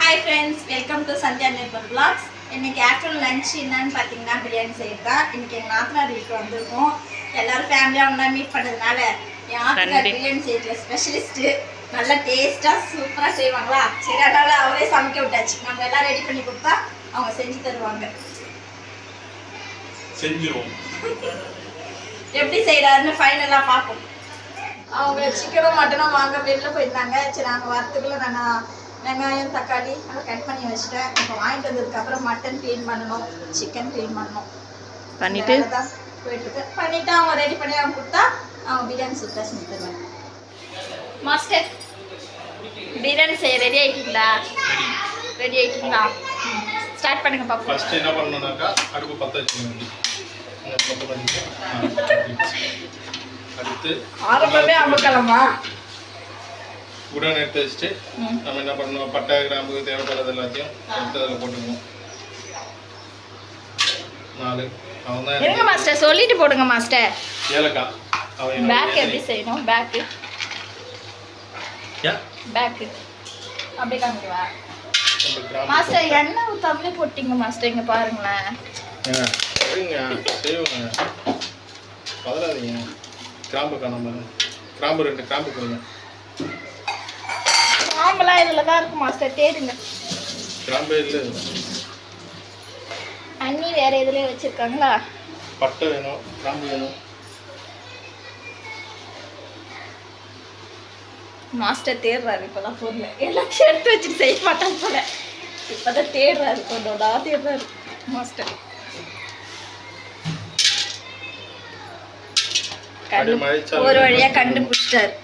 Hi friends, welcome to Sandhya neighbour vlogs. இன்னைக்கு afternoon lunch என்னன்னு பார்த்தீங்கன்னா பிரியாணி செய்யறதா. இன்னைக்கு எங்கள் நாத்தனார் வீட்டுக்கு வந்திருக்கோம். எல்லாரும் ஃபேமிலியாக ஒன்றா மீட் பண்ணுறதுனால என் நாத்தனார் பிரியாணி செய்யறதுல ஸ்பெஷலிஸ்ட்டு. நல்லா டேஸ்ட்டாக சூப்பராக செய்வாங்களா, சரி அதனால அவரே சமைக்க விட்டாச்சு. நம்ம எல்லாம் ரெடி பண்ணி கொடுத்தா அவங்க செஞ்சு தருவாங்க. செஞ்சிருவோம். எப்படி செய்கிறாருன்னு ஃபைனலாக பார்ப்போம். அவங்க சிக்கனும் மட்டனும் வாங்க வெளில போயிருந்தாங்க. சரி நாங்கள் வரத்துக்குள்ளே நாங்கள் வெங்காயம் தக்காளி அதை கட் பண்ணி வச்சுட்டேன். இப்போ வாங்கிட்டு வந்ததுக்கப்புறம் மட்டன் க்ளீன் பண்ணணும், சிக்கன் க்ளீன் பண்ணணும். பண்ணிவிட்டு தான் போயிட்டுருக்கு. பண்ணிவிட்டு அவங்க ரெடி பண்ணி அவங்க கொடுத்தா அவங்க பிரியாணி சுத்தா செஞ்சு தருவாங்க. மாஸ்டர், பிரியாணி செய்ய ரெடி ஆகிட்டீங்களா? ரெடி ஆகிட்டீங்களா? ஸ்டார்ட் பண்ணுங்க பாப்போம். ஃபர்ஸ்ட் என்ன பண்ணணும்னாக்கா அடுப்பு பற்ற வச்சுக்கணும். அடுத்து ஆரம்பமே அமக்கலமா உடன் எடுத்து வச்சுட்டு நம்ம என்ன பண்ணணும், பட்டை கிராம்பு தேவைப்படுறது எல்லாத்தையும் எடுத்து அதில் போட்டுக்கணும். 4 அவன் இருங்க மாஸ்டர், சொல்லிட்டு போடுங்க மாஸ்டர். ஏலக்காய் அவன் பேக் எப்படி செய்யணும்? பேக்கு பேக்கு அப்படியே காமிக்கவா மாஸ்டர்? எண்ணெய் ஊத்தாமலே போட்டிங்க மாஸ்டர். இங்கே பாருங்களேன். செய்வோங்க, பதறாதீங்க. கிராம்பு காணாம, கிராம்பு 2 கிராம்பு கொடுங்க. கிராம்பெல்லாம் இதில் தான் இருக்கும் மாஸ்டர், தேடுங்க. கிராம்பு இல்லை, அண்ணி வேற எதுலேயே வச்சுருக்காங்களா? பட்டை வேணும், கிராம்பு வேணும். மாஸ்டர் தேடுறாரு இப்போதான் பொருள். எல்லாத்தையும் எடுத்து வச்சுட்டு செய்ய மாட்டாங்க போல. இப்போதான் தேடுறாரு, கொண்டோடா தேடுறாரு மாஸ்டர். ஒரு வழியாக கண்டுபிடிச்சிட்டாரு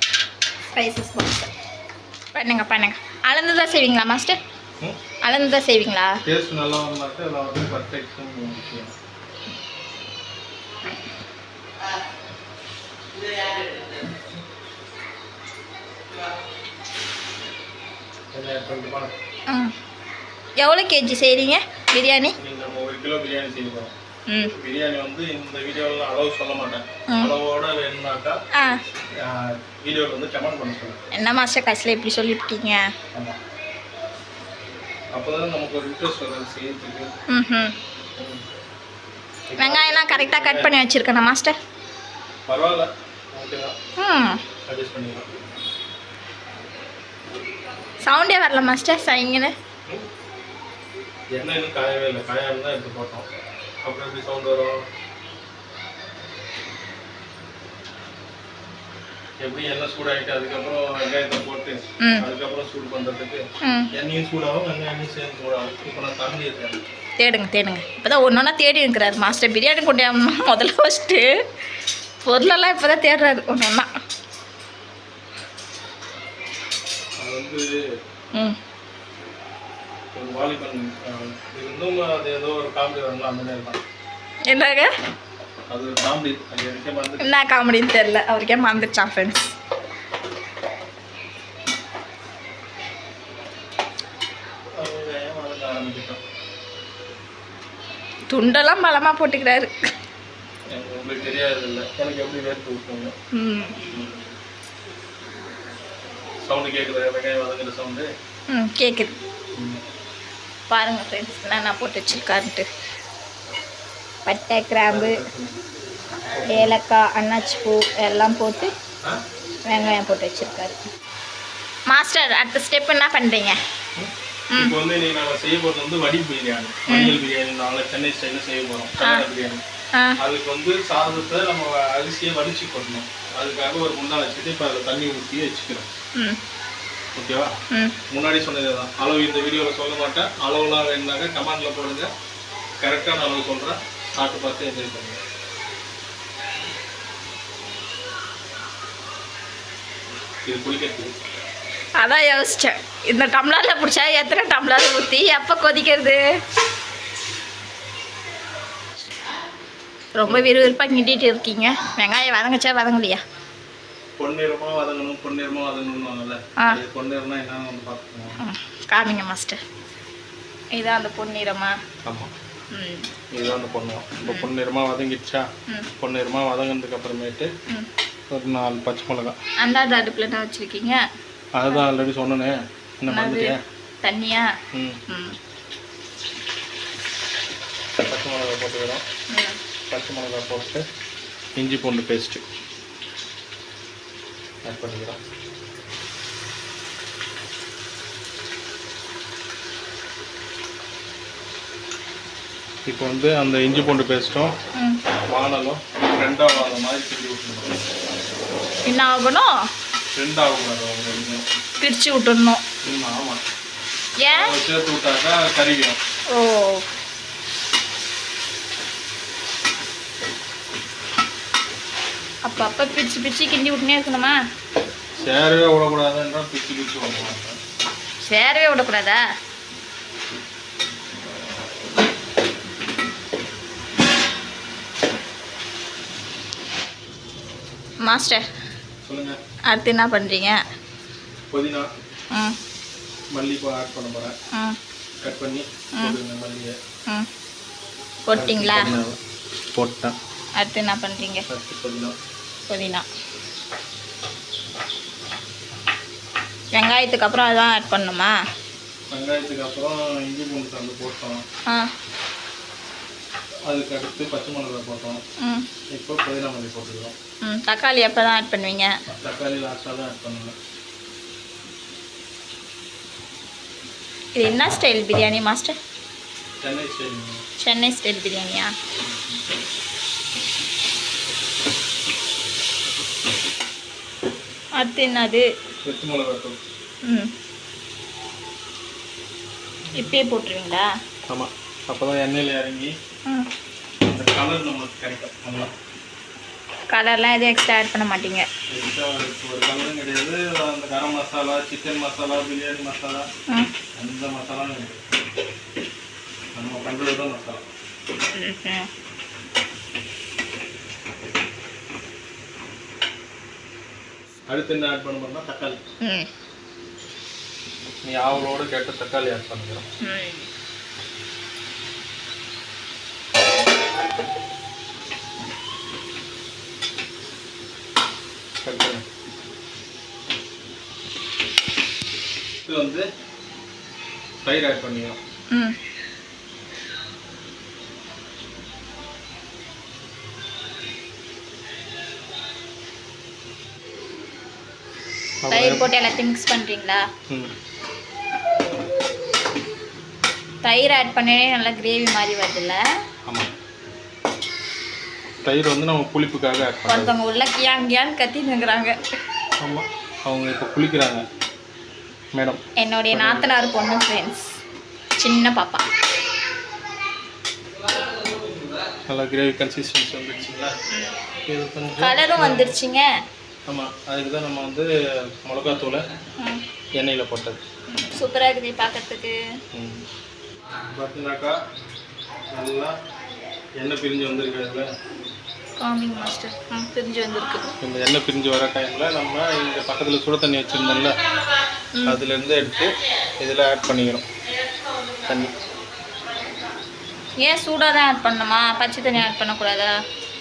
ஸ்பைசஸ் பாக்ஸ். பண்ணுங்க பண்ணுங்க. அளந்து தான் செய்வீங்களா மாஸ்டர்? அளந்து தான் செய்வீங்களா? டேஸ்ட் நல்லா வந்தாக்க எல்லாம் வந்து பர்ஃபெக்ஷன் முக்கியம். எவ்வளோ கேஜி செய்கிறீங்க பிரியாணி? நம்ம 1 கிலோ பிரியாணி செய்வோம். பிரியாணி வந்து இந்த வீடியோவில் அளவு சொல்ல மாட்டேன். அளவோட வேணும்னாக்கா வீடியோவில் வந்து கமெண்ட் பண்ண சொல்லுங்கள். என்ன மாஸ்டர் கடைசியில் இப்படி சொல்லிவிட்டீங்க? ஆமாம், அப்போ தான் நமக்கு ஒரு இன்ட்ரெஸ்ட் வரும் செய்யறதுக்கு. வெங்காயம்லாம் கரெக்டாக கட் பண்ணி வச்சுருக்கேண்ணா மாஸ்டர்? பரவாயில்ல, ஓகே தான், அட்ஜஸ்ட் பண்ணிக்கலாம். சவுண்டே வரல மாஸ்டர் சைங்கன்னு. எண்ணெய் இன்னும் காயவே இல்லை, காயாம தான் எடுத்து போட்டோம். அப்புறம் எப்படி சவுண்ட் வரும்? எப்படி எண்ணெய் சூடாகிட்டு அதுக்கப்புறம் வெங்காயத்தை போட்டு அதுக்கப்புறம் சூடு பண்ணுறதுக்கு எண்ணெயும் சூடாகும், வெங்காயம் சேர்ந்து சூடாகும். இப்போ நான் தண்ணி இருக்கேன். தேடுங்க தேடுங்க. இப்போ தான் ஒன்று ஒன்றா தேடி இருக்கிறாரு மாஸ்டர். பிரியாணி கொண்டு முதல்ல ஃபஸ்ட்டு பொருளெல்லாம் இப்போ தான் தேடுறாரு ஒன்று ஒன்றா. அது வந்து ஒரு வாலிபன் இன்னும் அது ஏதோ ஒரு காமெடி வரணும், அந்த மாதிரி தான். என்னங்க அது ஒரு காமெடி, அது எனக்கே மறந்து என்ன காமெடின்னு தெரில, அவருக்கே மறந்துடுச்சான் ஃப்ரெண்ட்ஸ். துண்டெல்லாம் பலமாக போட்டுக்கிறாரு. உங்களுக்கு தெரியாது இல்லை, எனக்கு எப்படி வேர்த்து விட்டுருங்க. சவுண்டு கேட்குது, வெங்காயம் வதங்குற சவுண்டு கேட்குது. பாருங்கள் ஃப்ரெண்ட்ஸ் நான் போட்டு வச்சுருக்காருன்ட்டு. பட்டை கிராம்பு ஏலக்காய் அன்னாச்சி பூ எல்லாம் போட்டு வெங்காயம் போட்டு வச்சுருக்காரு மாஸ்டர். அடுத்த ஸ்டெப் என்ன பண்ணுறீங்க? இப்போ வந்து நீ நாங்கள் செய்ய போகிறது வந்து வடி பிரியாணி, மஞ்சள் பிரியாணி. நாங்கள் சென்னை ஸ்டைலில் செய்ய போகிறோம் கல்யாண பிரியாணி. அதுக்கு வந்து சாதத்தை நம்ம அரிசியை வடிச்சு கொட்டணும். அதுக்காக ஒரு முன்னாள் வச்சுட்டு இப்போ அதில் தண்ணி ஊற்றி வச்சுக்கிறோம். ஓகேவா? முன்னாடி சொன்னது தான் அளவு. இந்த வீடியோவில் சொல்ல மாட்டேன். அளவுலாம் வேணுனாக்கா கமெண்டில் போடுங்க, கரெக்டான அளவு சொல்கிறேன். சாப்பிட்டு பார்த்து என்ஜாய் பண்ணுங்க. இது குளிக்கிறது அதான் யோசித்தேன், இந்த டம்ளரில் பிடிச்சா எத்தனை டம்ளர் ஊற்றி எப்போ கொதிக்கிறது? ரொம்ப விறுவிறுப்பாக கிண்டிட்டு இருக்கீங்க. வெங்காயம் வதங்கச்சா வதங்கலையா? பொன்னிறமாக வதங்கணும், பொன்னிறமாக வதங்கணும்னாங்கல்ல, பொன்னிறம்னா என்னன்னு வந்து பார்த்துக்கோங்க. காமிங்க மாஸ்டர். இதுதான் அந்த பொன்னிறமா? ஆமாம், இதுதான் அந்த பொன்னிறம். இப்போ பொன்னிறமாக வதங்கிடுச்சா? பொன்னிறமாக வதங்கினதுக்கு அப்புறமேட்டு ஒரு 4 பச்சை மிளகாய். அந்த அடுப்பில் என்ன வச்சுருக்கீங்க? அதுதான் ஆல்ரெடி சொன்னேன். என்ன மறந்துட்டியா? தண்ணியா? பச்சை மிளகா போட்டுக்கிறோம். பச்சை மிளகா போட்டு இஞ்சி பூண்டு பேஸ்ட்டு ஆட் பண்ணிக்கிறோம். இப்போ வந்து அந்த இஞ்சி பூண்டு பேஸ்ட்டும் வானலும் ரெண்டாவது மாதிரி கிண்டி விட்டுருணும். என்ன ஆகணும்? ரெண்டாவது பிரித்து விட்டுடணும். ஆமாம், ஏன் சேர்த்து விட்டாக்கா கறிவிடும். ஓ, அப்பப்போ பிரித்து பிரித்து கிண்டி விட்டுனே இருக்கணுமா? சேரவே விடக்கூடாதுன்றா பிரித்து பிரித்து விடக்கூடாது. சேரவே விடக்கூடாதா? மாஸ்டர் சொல்லுங்க. அடுத்து என்ன பண்ணுறீங்க? புதினா மல்லிப்பூ ஆட் பண்ண போகிறேன். கட் பண்ணி போட்டுருங்க. மல்லியை போட்டிங்களா? போட்டேன். அடுத்து என்ன பண்ணுறீங்க? புதினா வெங்காயத்துக்கு அப்புறம் அதான் ஆட் பண்ணணுமா? வெங்காயத்துக்கு அப்புறம் இஞ்சி பூண்டு சாந்து போட்டோம். அதுக்கு அடுத்து பச்சை மிளகா போட்டோம். இப்போ புதினா மல்லி போட்டுக்கிறோம். தக்காளி எப்போ தான் ஆட் பண்ணுவீங்க? தக்காளி லாஸ்ட்டாக தான் ஆட் பண்ணுவேன். இது என்ன style biryani master? Chennai style. Chennai style பிரியாணியா? அடுத்து என்னது? பச்சை மிளகா தூள். இப்பயே போட்டுருவீங்களா? ஆமாம், அப்போ தான் எண்ணெயில் இறங்கி அந்த கலர் நம்மளுக்கு கிடைக்கும். நல்லா கலர்லாம் எதுவும் எக்ஸ்ட்ரா ஆட் பண்ண மாட்டீங்க? ஒரு கலரும் கிடையாது. அந்த கரம் மசாலா, சிக்கன் மசாலா, பிரியாணி மசாலா, அந்த மசாலாவும் கிடையாது. நம்ம பண்ணுறது தான் மசாலா. அடுத்து என்ன ஆட் பண்ண போறோம்னா தக்காளி. நீ ஆவலோட கேட்ட தக்காளி ஆட் பண்ணிக்கிறோம். இது வந்து தயிர் ஆட் பண்ணிக்கிறோம். தயிர் போட்டு எல்லாத்தையும் மிக்ஸ் பண்ணுறீங்களா? தயிர் ஆட் பண்ணே நல்லா கிரேவி மாதிரி வருதுல்ல? ஆமாம், தயிர் வந்து நம்ம புளிப்புக்காக ஆட் பண்ணுறோம். ஒருத்தவங்க உள்ள கியான்னு கத்தினுங்கிறாங்க. ஆமாம், அவங்க இப்போ குளிக்கிறாங்க மேடம். என்னுடைய நாத்தனார் பொண்ணு ஃப்ரெண்ட்ஸ், சின்ன பாப்பா. நல்லா கிரேவி கன்சிஸ்டன்சி வந்துடுச்சுங்களா? இது கொஞ்சம் கலரும் வந்துருச்சுங்க. ஆமாம், அதுக்கு தான் நம்ம வந்து மிளகாத்தூளை எண்ணெயில் போட்டது. சூப்பராக இருக்குது பார்க்கறதுக்கு. பார்த்தீங்கன்னாக்கா நல்லா எண்ணெய் பிரிஞ்சு வந்துருக்குதுல. Calming master. பிரிஞ்சு வந்திருக்கு. இந்த எண்ணெய் பிரிஞ்சு வர டைமில் நம்ம இந்த பக்கத்தில் சுட தண்ணி வச்சுருந்தோம்ல, அதுலேருந்து எடுத்து இதில் ஆட் பண்ணிக்கிறோம். தண்ணி ஏன் சூடாக தான் ஆட் பண்ணணுமா? பச்சை தண்ணி ஆட் பண்ணக்கூடாதா?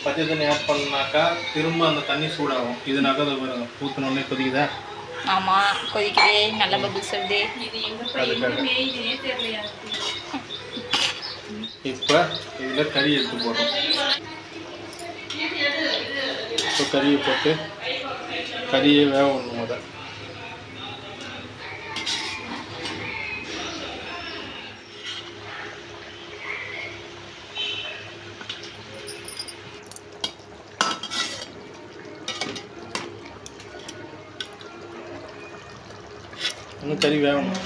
பச்சை தண்ணி ஆட் பண்ணாக்கா திரும்ப அந்த தண்ணி சூடாகும். இதுனாக்கா அதை ஊற்றினோடனே கொதிக்குதா? ஆமாம், கொதிக்குதே, நல்ல பபிள்ஸ் வருது. இப்போ இதில் கறி எடுத்து போடுறோம். இப்போ கறியை போட்டு கறியை வேக விடணும். அதை இன்னும் கறி வேகணும்.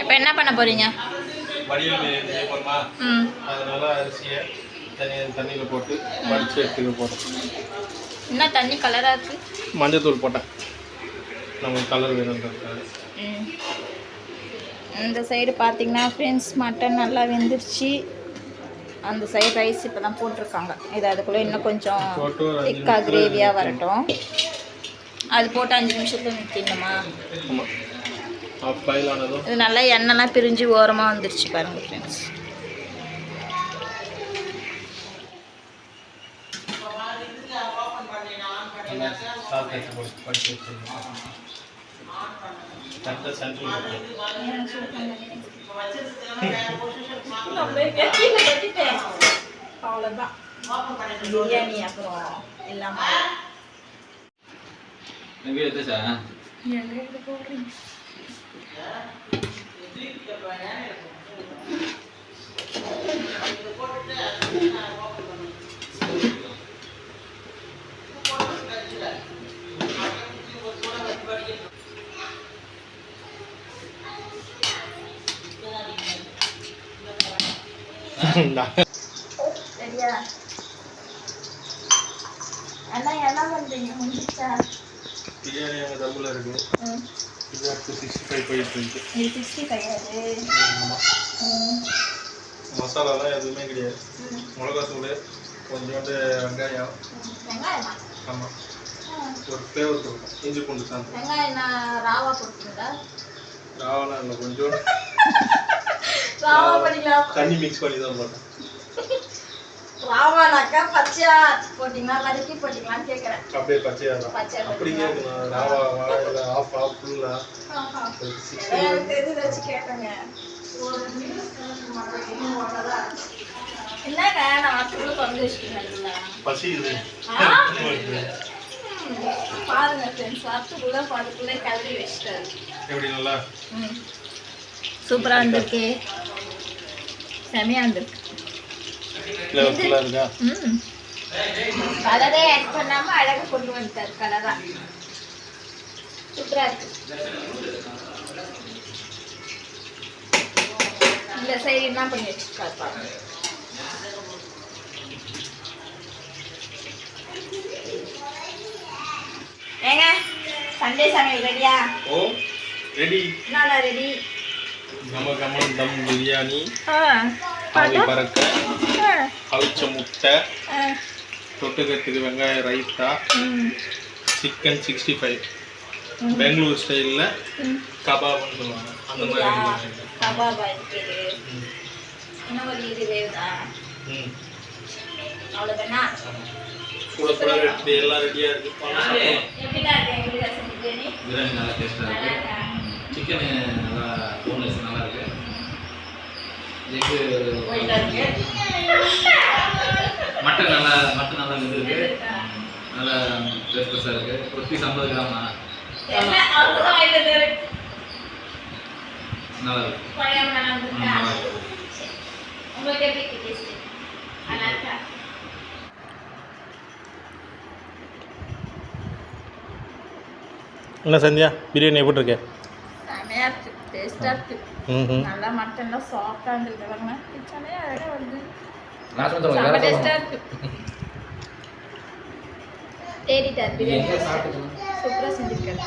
இப்போ என்ன பண்ண போறீங்க? வடியல் பிரியாணி செய்ய போகிறோமா? அதனால அரிசியை தண்ணியில் போட்டு வடித்து எடுத்துக்க போகிறோம். என்ன தண்ணி கலராக இருக்குது? மஞ்சத்தூள் போட்டேன், நம்ம கலர் வேணுன்றதுக்காக. இந்த சைடு பார்த்தீங்கன்னா ஃப்ரெண்ட்ஸ், மட்டன் நல்லா வெந்துருச்சு. அந்த சைடு ரைஸ் இப்போ தான் போட்டிருக்காங்க. இது அதுக்குள்ளே இன்னும் கொஞ்சம் திக்கா கிரேவியாக வரட்டும். அது போட்டு 5 நிமிஷத்தில் நிறுத்திடணுமா? இது நல்லா எண்ணெய்லாம் பிரிஞ்சு ஓரமாக வந்துருச்சு பாருங்கள் ஃப்ரெண்ட்ஸ். சாதத்தை எடுத்து போட்டு படிச்சு வச்சுருக்கோம். தட்டை சென்ட்ரல் அவ்வளோதான் பிரியாணி அப்புறம் எல்லாமே எங்கே எடுத்துச்சா எங்க போடுறீங்க சரியா அண்ணா என்ன பண்றீங்க முடிச்சா பிரியாணி அங்கே தம்மில் இருக்கு. இது அடுத்து 65 போயிட்டு இருக்கு. இது 65 ஆமாம். மசாலாலாம் எதுவுமே கிடையாது. மிளகா தூள், கொஞ்சோண்டு வெங்காயம். வெங்காயமா? ஆமாம். ஒரு ஃப்ளேவர் கொடுக்கும். இஞ்சி பூண்டு சாந்து. வெங்காயம் ராவா போட்டுங்களா? ராவெல்லாம் இல்லை, கொஞ்சோண்டு ராவா பண்ணிக்கலாம். தண்ணி மிக்ஸ் பண்ணி தான் போட்டேன். ராவானாக்கா பச்சையா போட்டிங்களா வதக்கி போட்டிங்களான்னு கேட்குறேன். அப்படியே பச்சையாக தான். பச்சையா அப்படி கேட்கணும். ராவாவா இல்லை ஆஃப் ஃபுல்லா? எனக்கு தெரிஞ்சு வச்சு கேட்டேங்க. என்னங்க நான் வாட்டுக்குள்ள திறந்து வச்சுக்கிறேன். பசி இது. பாருங்க ஃப்ரெண்ட்ஸ், வாட்டுக்குள்ள பாட்டுக்குள்ளே கழுவி வச்சுட்டாரு. எப்படி நல்லா? சூப்பரா இருந்திருக்கு, செமையா இருந்திருக்கு. ஃப்ளேவர்ஃபுல்லாக இருக்கா? கலரே ஆட் பண்ணாம அழகா கொண்டு வந்துட்டாரு. கலரா சூப்பரா இருக்கு. இந்த சைடு என்ன பண்ணி வச்சிருக்காரு பாருங்க. ஏங்க சண்டே சமையல் ரெடியா? ஓ ரெடி. என்னடா ரெடி? நம்ம கம்மன் தம் பிரியாணி, ஆவி பறக்க, அவிச்ச முட்டை, தொட்டுக்கிறதுக்கு வெங்காய ரைத்தா, சிக்கன் 65, பெங்களூர் ஸ்டைலில் கபாப்னு சொல்லுவாங்க. அந்த மாதிரி கபாபா இருக்குது. இன்னும் ஒரு இது வேவுதா? அவ்வளோதானா? கூட கூட ரெடி, எல்லாம் ரெடியாக இருக்குது. எப்படிதான் இருக்கு எங்களுக்கு ரசம் பிரியாணி? பிரியாணி நல்லா டேஸ்ட்டாக இருக்குது. சிக்கனு நல்லா போன்லெஸ் நல்லா இருக்குது. எக்கு மட்டன் நல்லா வெந்திருக்கு. நல்லா ஃப்ரெஷ்ஷாக இருக்குது. ஒரு பீஸ் 50 கிராம் தான். நல்லா இருக்கு. உங்களுக்கு எப்படி டேஸ்ட்? நல்லா இருக்கா? என்ன சந்தியா, பிரியாணி எப்படி இருக்கு? செமையா இருக்கு, டேஸ்டா இருக்கு. நல்லா மட்டன்லாம் சாஃப்டா இருந்துருக்கு. பாருங்க கிச்சனே அழகா வந்து செம டேஸ்டா இருக்கு. தேடிட்டார் பிரியாணி சூப்பரா செஞ்சிருக்காரு.